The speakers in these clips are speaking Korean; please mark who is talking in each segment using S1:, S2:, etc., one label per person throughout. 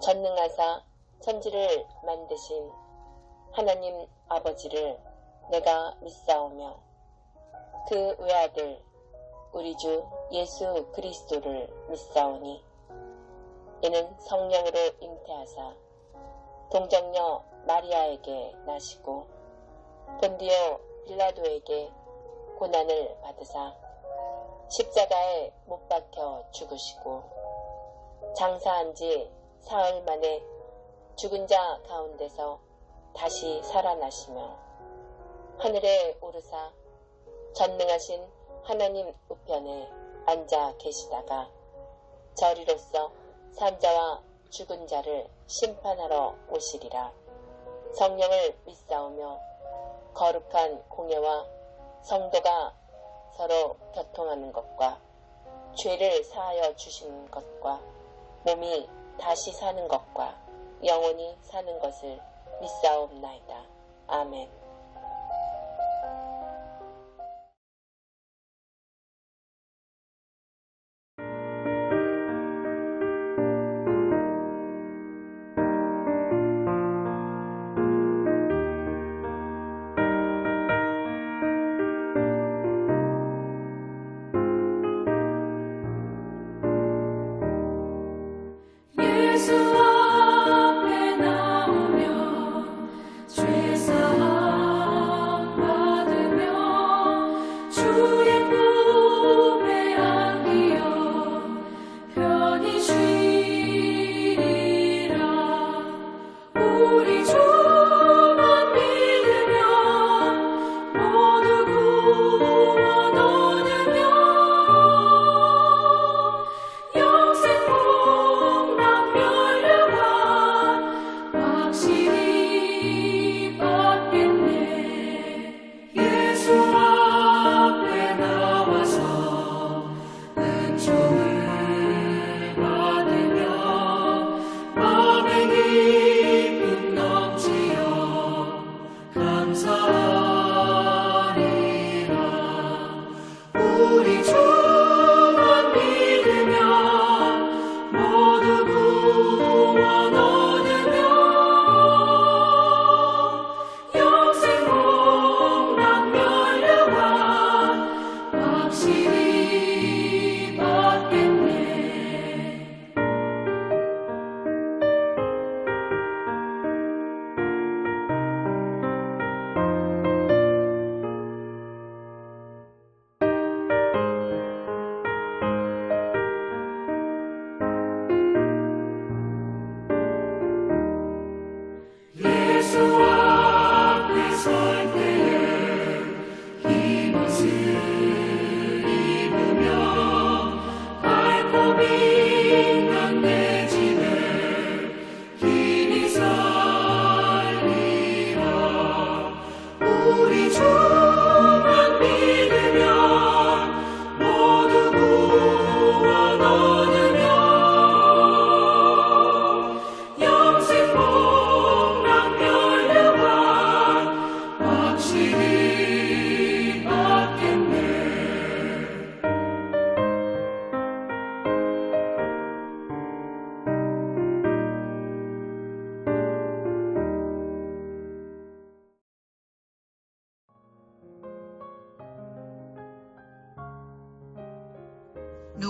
S1: 전능하사 천지를 만드신 하나님 아버지를 내가 믿사오며 그 외아들 우리 주 예수 그리스도를 믿사오니 이는 성령으로 잉태하사 동정녀 마리아에게 나시고 본디오 빌라도에게 고난을 받으사 십자가에 못 박혀 죽으시고 장사한 지 사흘 만에 죽은 자 가운데서 다시 살아나시며 하늘에 오르사 전능하신 하나님 우편에 앉아 계시다가 저리로서 산자와 죽은 자를 심판하러 오시리라. 성령을 믿사오며 거룩한 공예와 성도가 서로 교통하는 것과 죄를 사하여 주시는 것과 몸이 다시 사는 것과 영원히 사는 것을 믿사옵나이다. 아멘.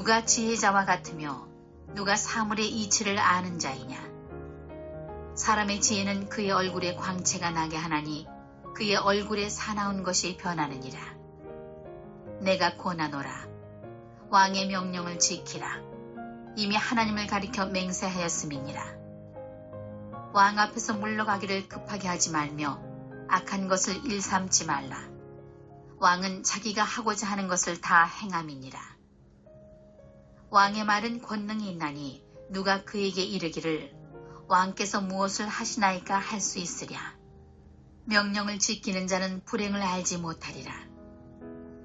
S2: 누가 지혜자와 같으며 누가 사물의 이치를 아는 자이냐. 사람의 지혜는 그의 얼굴에 광채가 나게 하나니 그의 얼굴에 사나운 것이 변하느니라. 내가 권하노라. 왕의 명령을 지키라. 이미 하나님을 가리켜 맹세하였음이니라. 왕 앞에서 물러가기를 급하게 하지 말며 악한 것을 일삼지 말라. 왕은 자기가 하고자 하는 것을 다 행함이니라. 왕의 말은 권능이 있나니 누가 그에게 이르기를 왕께서 무엇을 하시나이까 할 수 있으랴. 명령을 지키는 자는 불행을 알지 못하리라.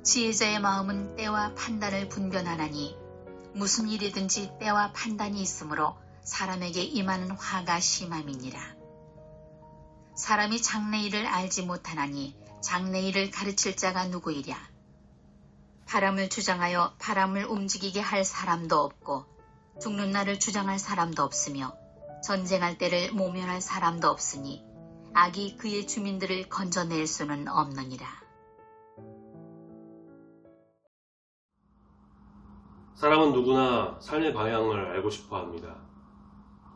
S2: 지혜자의 마음은 때와 판단을 분별하나니 무슨 일이든지 때와 판단이 있으므로 사람에게 임하는 화가 심함이니라. 사람이 장래일을 알지 못하나니 장래일을 가르칠 자가 누구이랴. 바람을 주장하여 바람을 움직이게 할 사람도 없고 죽는 날을 주장할 사람도 없으며 전쟁할 때를 모면할 사람도 없으니 악이 그의 주민들을 건져낼 수는 없느니라.
S3: 사람은 누구나 삶의 방향을 알고 싶어 합니다.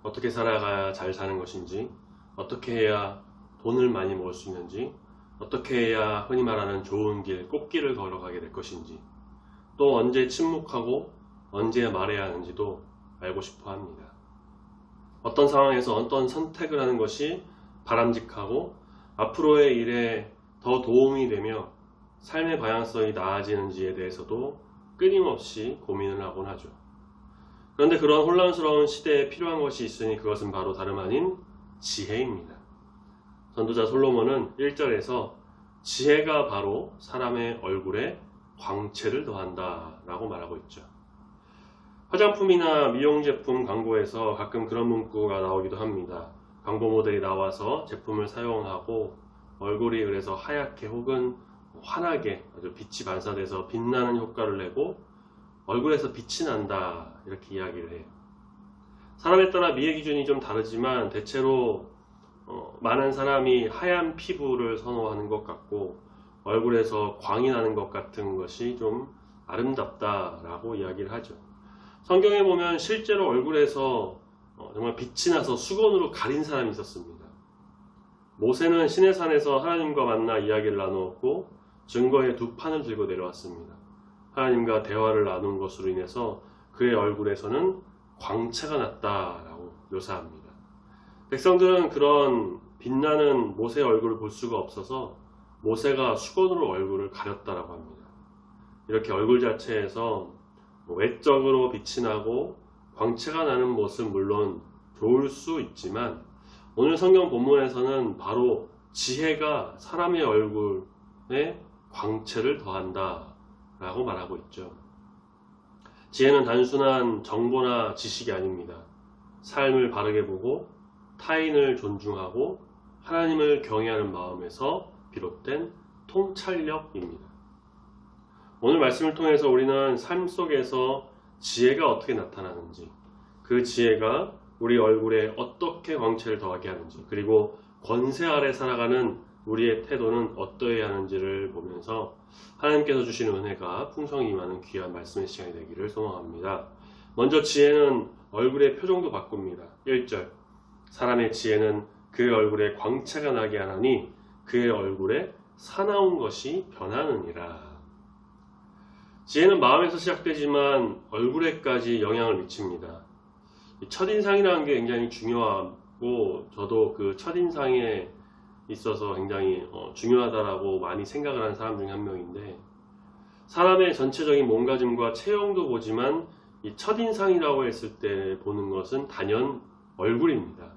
S3: 어떻게 살아가야 잘 사는 것인지, 어떻게 해야 돈을 많이 모을 수 있는지, 어떻게 해야 흔히 말하는 좋은 길, 꽃길을 걸어가게 될 것인지, 또 언제 침묵하고 언제 말해야 하는지도 알고 싶어 합니다. 어떤 상황에서 어떤 선택을 하는 것이 바람직하고 앞으로의 일에 더 도움이 되며 삶의 방향성이 나아지는지에 대해서도 끊임없이 고민을 하곤 하죠. 그런데 그런 혼란스러운 시대에 필요한 것이 있으니 그것은 바로 다름 아닌 지혜입니다. 전도자 솔로몬은 1절에서 지혜가 바로 사람의 얼굴에 광채를 더한다 라고 말하고 있죠. 화장품이나 미용제품 광고에서 가끔 그런 문구가 나오기도 합니다. 광고 모델이 나와서 제품을 사용하고 얼굴이 그래서 하얗게 혹은 환하게 아주 빛이 반사돼서 빛나는 효과를 내고 얼굴에서 빛이 난다 이렇게 이야기를 해요. 사람에 따라 미의 기준이 좀 다르지만 대체로 많은 사람이 하얀 피부를 선호하는 것 같고 얼굴에서 광이 나는 것 같은 것이 좀 아름답다라고 이야기를 하죠. 성경에 보면 실제로 얼굴에서 정말 빛이 나서 수건으로 가린 사람이 있었습니다. 모세는 시내산에서 하나님과 만나 이야기를 나누었고 증거의 2판을 들고 내려왔습니다. 하나님과 대화를 나눈 것으로 인해서 그의 얼굴에서는 광채가 났다라고 묘사합니다. 백성들은 그런 빛나는 모세의 얼굴을 볼 수가 없어서 모세가 수건으로 얼굴을 가렸다라고 합니다. 이렇게 얼굴 자체에서 외적으로 빛이 나고 광채가 나는 모습은 물론 좋을 수 있지만 오늘 성경 본문에서는 바로 지혜가 사람의 얼굴에 광채를 더한다 라고 말하고 있죠. 지혜는 단순한 정보나 지식이 아닙니다. 삶을 바르게 보고 타인을 존중하고 하나님을 경외하는 마음에서 비롯된 통찰력입니다. 오늘 말씀을 통해서 우리는 삶 속에서 지혜가 어떻게 나타나는지, 그 지혜가 우리 얼굴에 어떻게 광채를 더하게 하는지, 그리고 권세 아래 살아가는 우리의 태도는 어떠해야 하는지를 보면서 하나님께서 주시는 은혜가 풍성히 임하는 귀한 말씀의 시간이 되기를 소망합니다. 먼저 지혜는 얼굴의 표정도 바꿉니다. 1절 사람의 지혜는 그의 얼굴에 광채가 나게 하나니 그의 얼굴에 사나운 것이 변하느니라. 지혜는 마음에서 시작되지만 얼굴에까지 영향을 미칩니다. 첫인상이라는 게 굉장히 중요하고 저도 그 첫인상에 있어서 굉장히 중요하다라고 많이 생각을 하는 사람 중에 한 명인데 사람의 전체적인 몸가짐과 체형도 보지만 이 첫인상이라고 했을 때 보는 것은 단연 얼굴입니다.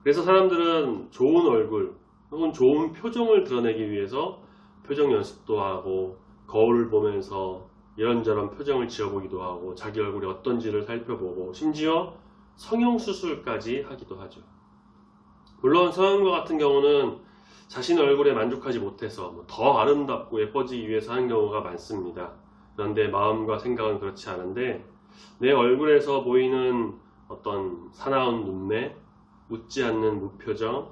S3: 그래서 사람들은 좋은 얼굴 혹은 좋은 표정을 드러내기 위해서 표정 연습도 하고 거울을 보면서 이런저런 표정을 지어보기도 하고 자기 얼굴이 어떤지를 살펴보고 심지어 성형수술까지 하기도 하죠. 물론 성형과 같은 경우는 자신의 얼굴에 만족하지 못해서 더 아름답고 예뻐지기 위해서 하는 경우가 많습니다. 그런데 마음과 생각은 그렇지 않은데 내 얼굴에서 보이는 어떤 사나운 눈매, 웃지 않는 무표정,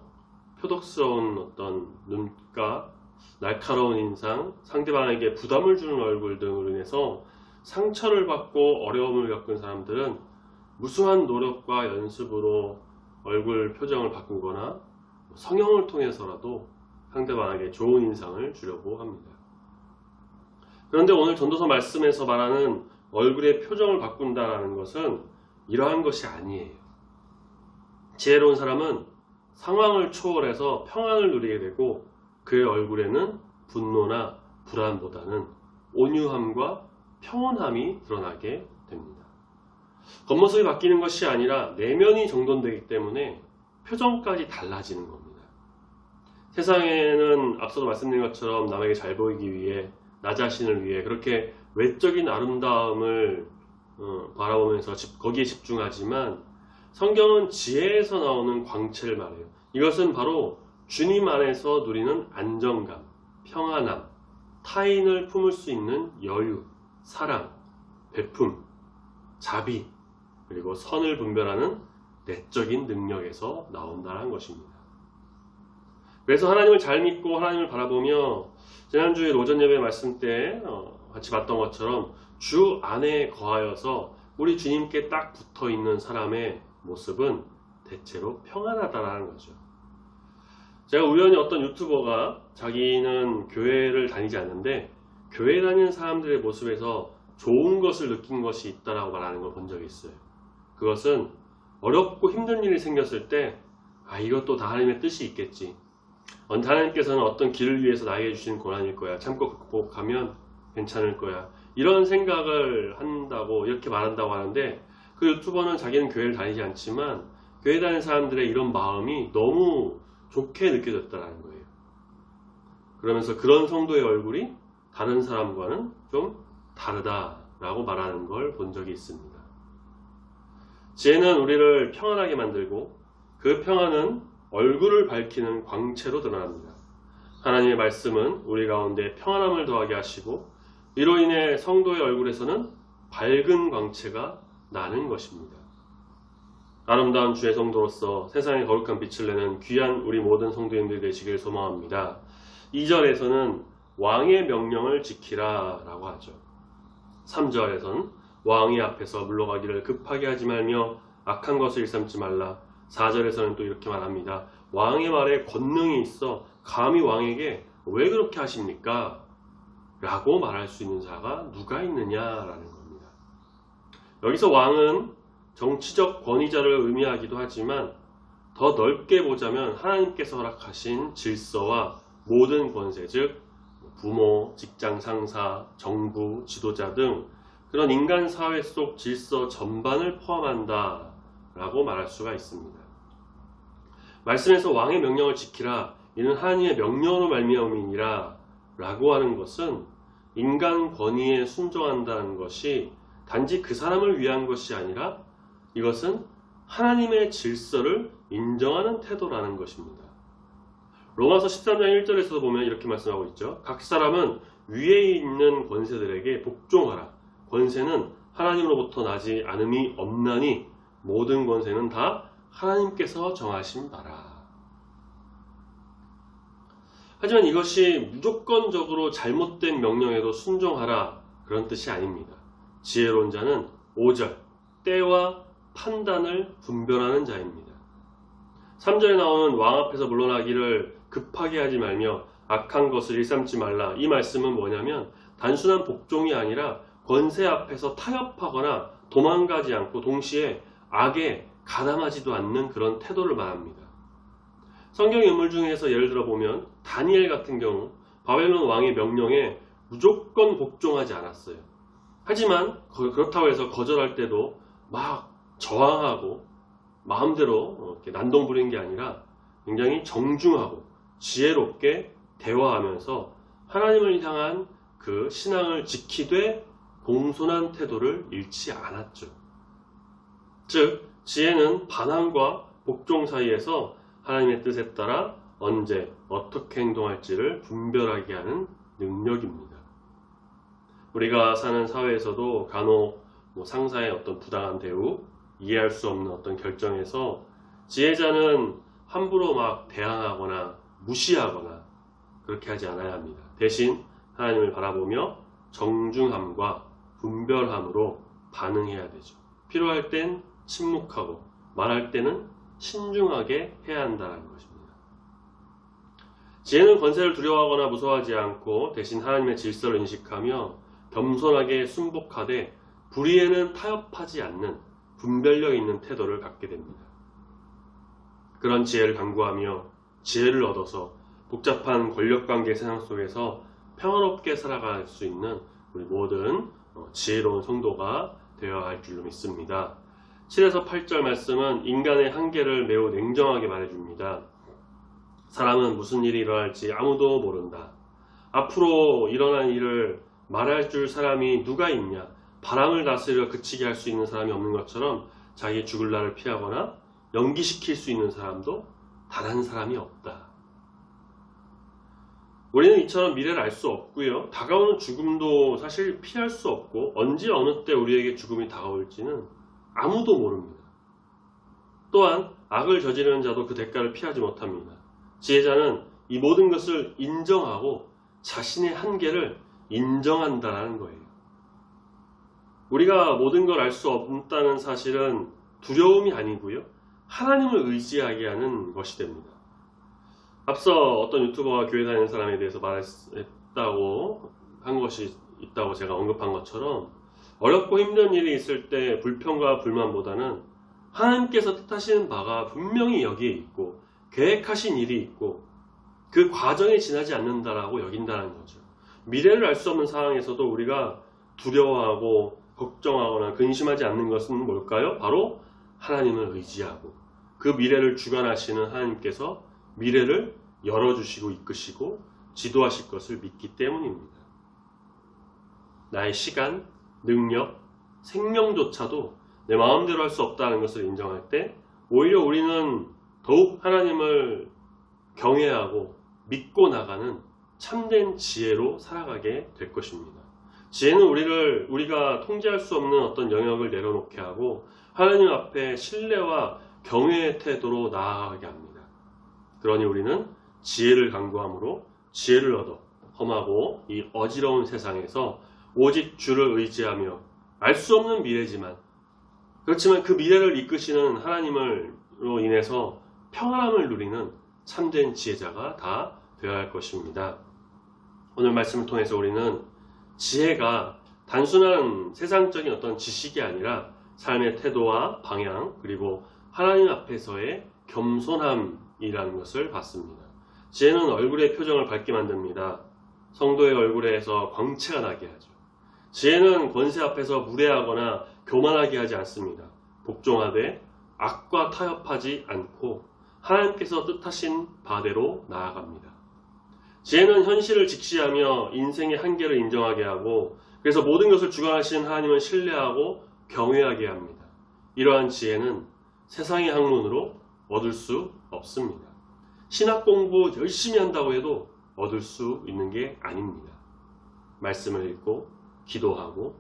S3: 표독스러운 어떤 눈가, 날카로운 인상, 상대방에게 부담을 주는 얼굴 등으로 인해서 상처를 받고 어려움을 겪은 사람들은 무수한 노력과 연습으로 얼굴 표정을 바꾸거나 성형을 통해서라도 상대방에게 좋은 인상을 주려고 합니다. 그런데 오늘 전도서 말씀에서 말하는 얼굴의 표정을 바꾼다라는 것은 이러한 것이 아니에요. 지혜로운 사람은 상황을 초월해서 평안을 누리게 되고 그의 얼굴에는 분노나 불안보다는 온유함과 평온함이 드러나게 됩니다. 겉모습이 바뀌는 것이 아니라 내면이 정돈되기 때문에 표정까지 달라지는 겁니다. 세상에는 앞서도 말씀드린 것처럼 남에게 잘 보이기 위해 나 자신을 위해 그렇게 외적인 아름다움을 바라보면서 거기에 집중하지만 성경은 지혜에서 나오는 광채를 말해요. 이것은 바로 주님 안에서 누리는 안정감, 평안함, 타인을 품을 수 있는 여유, 사랑, 베품, 자비, 그리고 선을 분별하는 내적인 능력에서 나온다는 것입니다. 그래서 하나님을 잘 믿고 하나님을 바라보며 지난주에 오전 예배 말씀 때 같이 봤던 것처럼 주 안에 거하여서 우리 주님께 딱 붙어 있는 사람의 모습은 대체로 평안하다라는 거죠. 제가 우연히 어떤 유튜버가 자기는 교회를 다니지 않는데 교회 다니는 사람들의 모습에서 좋은 것을 느낀 것이 있다라고 말하는 걸 본 적이 있어요. 그것은 어렵고 힘든 일이 생겼을 때 이것도 다 하나님의 뜻이 있겠지. 하나님께서는 어떤 길을 위해서 나에게 주신 고난일 거야. 참고 극복하면 괜찮을 거야. 이런 생각을 한다고 이렇게 말한다고 하는데 그 유튜버는 자기는 교회를 다니지 않지만 교회 다니는 사람들의 이런 마음이 너무 좋게 느껴졌다는 거예요. 그러면서 그런 성도의 얼굴이 다른 사람과는 좀 다르다라고 말하는 걸 본 적이 있습니다. 지혜는 우리를 평안하게 만들고 그 평안은 얼굴을 밝히는 광채로 드러납니다. 하나님의 말씀은 우리 가운데 평안함을 더하게 하시고 이로 인해 성도의 얼굴에서는 밝은 광채가 나는 것입니다. 아름다운 주의 성도로서 세상에 거룩한 빛을 내는 귀한 우리 모든 성도님들 되시길 소망합니다. 2절에서는 왕의 명령을 지키라 라고 하죠. 3절에서는 왕의 앞에서 물러가기를 급하게 하지 말며 악한 것을 일삼지 말라. 4절에서는 또 이렇게 말합니다. 왕의 말에 권능이 있어 감히 왕에게 왜 그렇게 하십니까? 라고 말할 수 있는 자가 누가 있느냐라는 겁니다. 여기서 왕은 정치적 권위자를 의미하기도 하지만 더 넓게 보자면 하나님께서 허락하신 질서와 모든 권세, 즉 부모, 직장 상사, 정부, 지도자 등 그런 인간 사회 속 질서 전반을 포함한다 라고 말할 수가 있습니다. 말씀에서 왕의 명령을 지키라, 이는 하나님의 명령으로 말미암음이니라 라고 하는 것은 인간 권위에 순종한다는 것이 단지 그 사람을 위한 것이 아니라 이것은 하나님의 질서를 인정하는 태도라는 것입니다. 로마서 13장 1절에서도 보면 이렇게 말씀하고 있죠. 각 사람은 위에 있는 권세들에게 복종하라. 권세는 하나님으로부터 나지 않음이 없나니 모든 권세는 다 하나님께서 정하신 바라. 하지만 이것이 무조건적으로 잘못된 명령에도 순종하라 그런 뜻이 아닙니다. 지혜로운 자는 5절 때와 판단을 분별하는 자입니다. 3절에 나오는 왕 앞에서 물러나기를 급하게 하지 말며 악한 것을 일삼지 말라. 이 말씀은 뭐냐면 단순한 복종이 아니라 권세 앞에서 타협하거나 도망가지 않고 동시에 악에 가담하지도 않는 그런 태도를 말합니다. 성경 인물 중에서 예를 들어 보면 다니엘 같은 경우 바벨론 왕의 명령에 무조건 복종하지 않았어요. 하지만 그렇다고 해서 거절할 때도 막 저항하고 마음대로 이렇게 난동 부리는 게 아니라 굉장히 정중하고 지혜롭게 대화하면서 하나님을 향한 그 신앙을 지키되 공손한 태도를 잃지 않았죠. 즉 지혜는 반항과 복종 사이에서 하나님의 뜻에 따라 언제 어떻게 행동할지를 분별하게 하는 능력입니다. 우리가 사는 사회에서도 간혹 상사의 어떤 부당한 대우, 이해할 수 없는 어떤 결정에서 지혜자는 함부로 막 대항하거나 무시하거나 그렇게 하지 않아야 합니다. 대신 하나님을 바라보며 정중함과 분별함으로 반응해야 되죠. 필요할 땐 침묵하고 말할 때는 신중하게 해야 한다는 것입니다. 지혜는 권세를 두려워하거나 무서워하지 않고 대신 하나님의 질서를 인식하며 겸손하게 순복하되 불의에는 타협하지 않는 분별력 있는 태도를 갖게 됩니다. 그런 지혜를 강구하며 지혜를 얻어서 복잡한 권력관계 세상 속에서 평화롭게 살아갈 수 있는 우리 모든 지혜로운 성도가 되어야 할 줄로 믿습니다. 7에서 8절 말씀은 인간의 한계를 매우 냉정하게 말해줍니다. 사람은 무슨 일이 일어날지 아무도 모른다. 앞으로 일어난 일을 말할 줄 사람이 누가 있냐? 바람을 다스려 그치게 할 수 있는 사람이 없는 것처럼 자기 죽을 날을 피하거나 연기시킬 수 있는 사람도 단 한 사람이 없다. 우리는 이처럼 미래를 알 수 없고요. 다가오는 죽음도 사실 피할 수 없고 언제 어느 때 우리에게 죽음이 다가올지는 아무도 모릅니다. 또한 악을 저지르는 자도 그 대가를 피하지 못합니다. 지혜자는 이 모든 것을 인정하고 자신의 한계를 인정한다는 거예요. 우리가 모든 걸 알 수 없다는 사실은 두려움이 아니고요. 하나님을 의지하게 하는 것이 됩니다. 앞서 어떤 유튜버가 교회 다니는 사람에 대해서 말했다고 한 것이 있다고 제가 언급한 것처럼 어렵고 힘든 일이 있을 때 불평과 불만보다는 하나님께서 뜻하시는 바가 분명히 여기에 있고 계획하신 일이 있고 그 과정에 지나지 않는다라고 여긴다는 거죠. 미래를 알 수 없는 상황에서도 우리가 두려워하고 걱정하거나 근심하지 않는 것은 뭘까요? 바로 하나님을 의지하고 그 미래를 주관하시는 하나님께서 미래를 열어주시고 이끄시고 지도하실 것을 믿기 때문입니다. 나의 시간, 능력, 생명조차도 내 마음대로 할 수 없다는 것을 인정할 때 오히려 우리는 더욱 하나님을 경외하고 믿고 나가는 참된 지혜로 살아가게 될 것입니다. 지혜는 우리가 통제할 수 없는 어떤 영역을 내려놓게 하고 하나님 앞에 신뢰와 경외의 태도로 나아가게 합니다. 그러니 우리는 지혜를 강구함으로 지혜를 얻어 험하고 이 어지러운 세상에서 오직 주를 의지하며 알 수 없는 미래지만 그렇지만 그 미래를 이끄시는 하나님으로 인해서 평안함을 누리는 참된 지혜자가 다 되어야 할 것입니다. 오늘 말씀을 통해서 우리는 지혜가 단순한 세상적인 어떤 지식이 아니라 삶의 태도와 방향 그리고 하나님 앞에서의 겸손함이라는 것을 봤습니다. 지혜는 얼굴의 표정을 밝게 만듭니다. 성도의 얼굴에서 광채가 나게 하죠. 지혜는 권세 앞에서 무례하거나 교만하게 하지 않습니다. 복종하되 악과 타협하지 않고 하나님께서 뜻하신 바대로 나아갑니다. 지혜는 현실을 직시하며 인생의 한계를 인정하게 하고 그래서 모든 것을 주관하시는 하나님을 신뢰하고 경외하게 합니다. 이러한 지혜는 세상의 학문으로 얻을 수 없습니다. 신학 공부 열심히 한다고 해도 얻을 수 있는 게 아닙니다. 말씀을 읽고 기도하고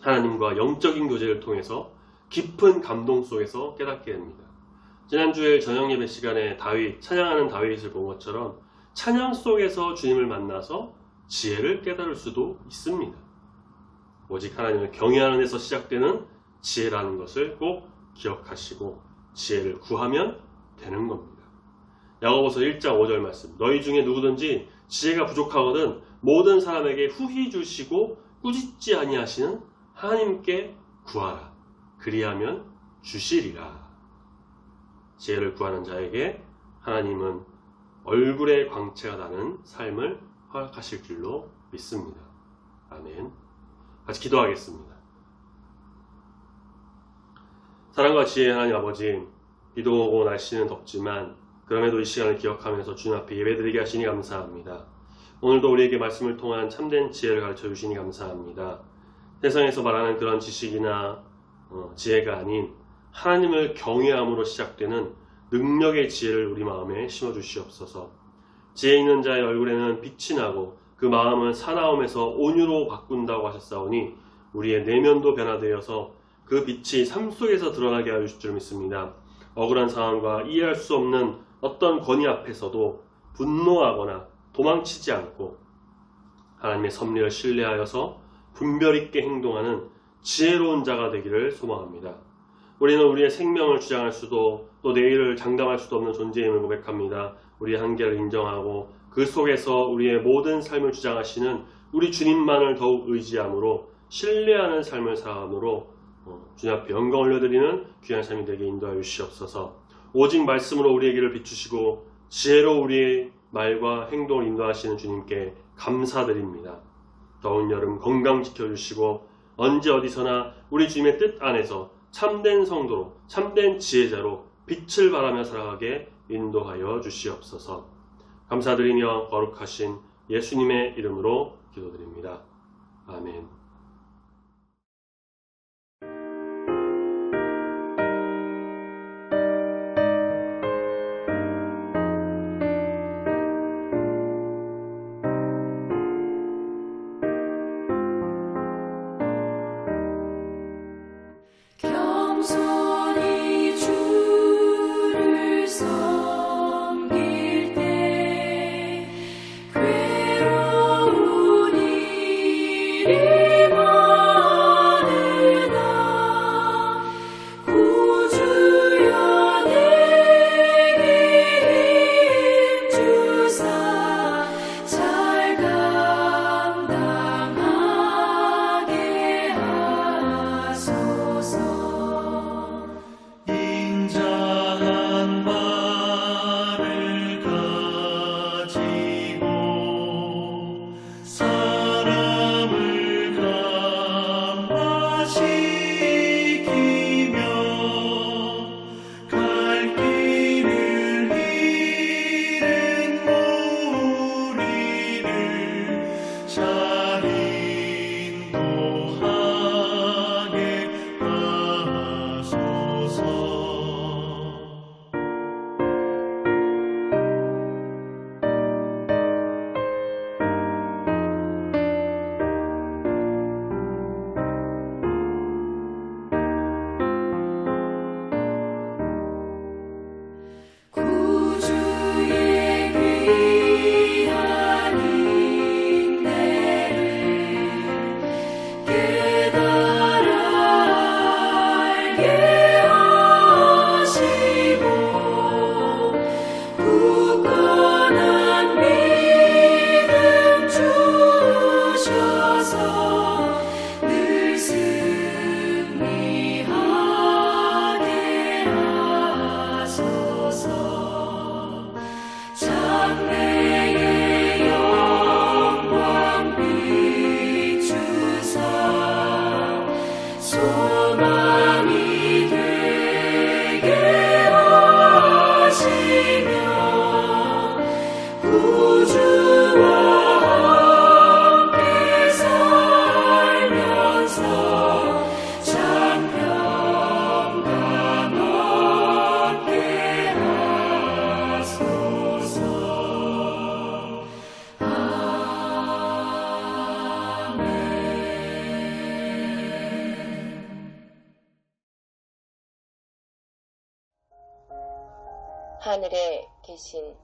S3: 하나님과 영적인 교제를 통해서 깊은 감동 속에서 깨닫게 됩니다. 지난주에 저녁 예배 시간에 찬양하는 다윗을 본 것처럼 찬양 속에서 주님을 만나서 지혜를 깨달을 수도 있습니다. 오직 하나님을 경외하는 데서 시작되는 지혜라는 것을 꼭 기억하시고 지혜를 구하면 되는 겁니다. 야고보서 1장 5절 말씀 너희 중에 누구든지 지혜가 부족하거든 모든 사람에게 후히 주시고 꾸짖지 아니하시는 하나님께 구하라. 그리하면 주시리라. 지혜를 구하는 자에게 하나님은 얼굴에 광채가 나는 삶을 허락하실 줄로 믿습니다. 아멘. 같이 기도하겠습니다. 사랑과 지혜의 하나님 아버지, 비도 오고 날씨는 덥지만 그럼에도 이 시간을 기억하면서 주님 앞에 예배드리게 하시니 감사합니다. 오늘도 우리에게 말씀을 통한 참된 지혜를 가르쳐 주시니 감사합니다. 세상에서 말하는 그런 지식이나 지혜가 아닌 하나님을 경외함으로 시작되는 능력의 지혜를 우리 마음에 심어주시옵소서. 지혜 있는 자의 얼굴에는 빛이 나고 그 마음은 사나움에서 온유로 바꾼다고 하셨사오니 우리의 내면도 변화되어서 그 빛이 삶 속에서 드러나게 하여 주실 줄 믿습니다. 억울한 상황과 이해할 수 없는 어떤 권위 앞에서도 분노하거나 도망치지 않고 하나님의 섭리를 신뢰하여서 분별 있게 행동하는 지혜로운 자가 되기를 소망합니다. 우리는 우리의 생명을 주장할 수도 또 내일을 장담할 수도 없는 존재임을 고백합니다. 우리의 한계를 인정하고 그 속에서 우리의 모든 삶을 주장하시는 우리 주님만을 더욱 의지함으로 신뢰하는 삶을 살아감으로 주님 앞에 영광 올려드리는 귀한 삶이 되게 인도하여 주시옵소서. 오직 말씀으로 우리의 길을 비추시고 지혜로 우리의 말과 행동을 인도하시는 주님께 감사드립니다. 더운 여름 건강 지켜주시고 언제 어디서나 우리 주님의 뜻 안에서 참된 성도로 참된 지혜자로 빛을 발하며 살아가게 인도하여 주시옵소서. 감사드리며 거룩하신 예수님의 이름으로 기도드립니다. 아멘.
S4: 겸손히 주 인자한 말을 가지고 사람을 감화시키며 갈 길을 잃은 무리를 잘 인도하게 하소서.
S5: 구주의 귀한 인내를 깨달아 알게 하시고 굳건한 믿음 주셔서 늘 승리하게 하소서. 장래의 영광 비추사 소망이 되게 하시며 구주와 함께 살면서 장평강 얻게 하소서.
S1: 하늘에 계신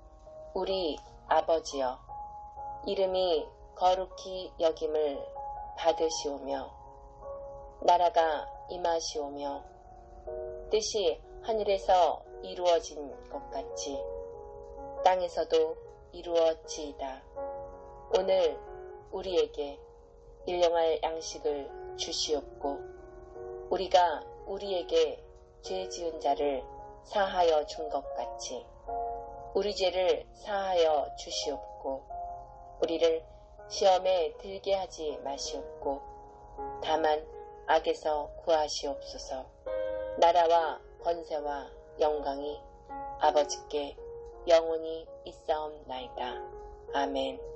S1: 우리 아버지여, 이름이 거룩히 여김을 받으시오며 나라가 임하시오며 뜻이 하늘에서 이루어진 것 같이 땅에서도 이루어지이다. 오늘 우리에게 일용할 양식을 주시옵고 우리가 우리에게 죄 지은 자를 사하여 준 것 같이 우리 죄를 사하여 주시옵고 우리를 시험에 들게 하지 마시옵고 다만 악에서 구하시옵소서. 나라와 권세와 영광이 아버지께 영원히 있사옵나이다. 아멘.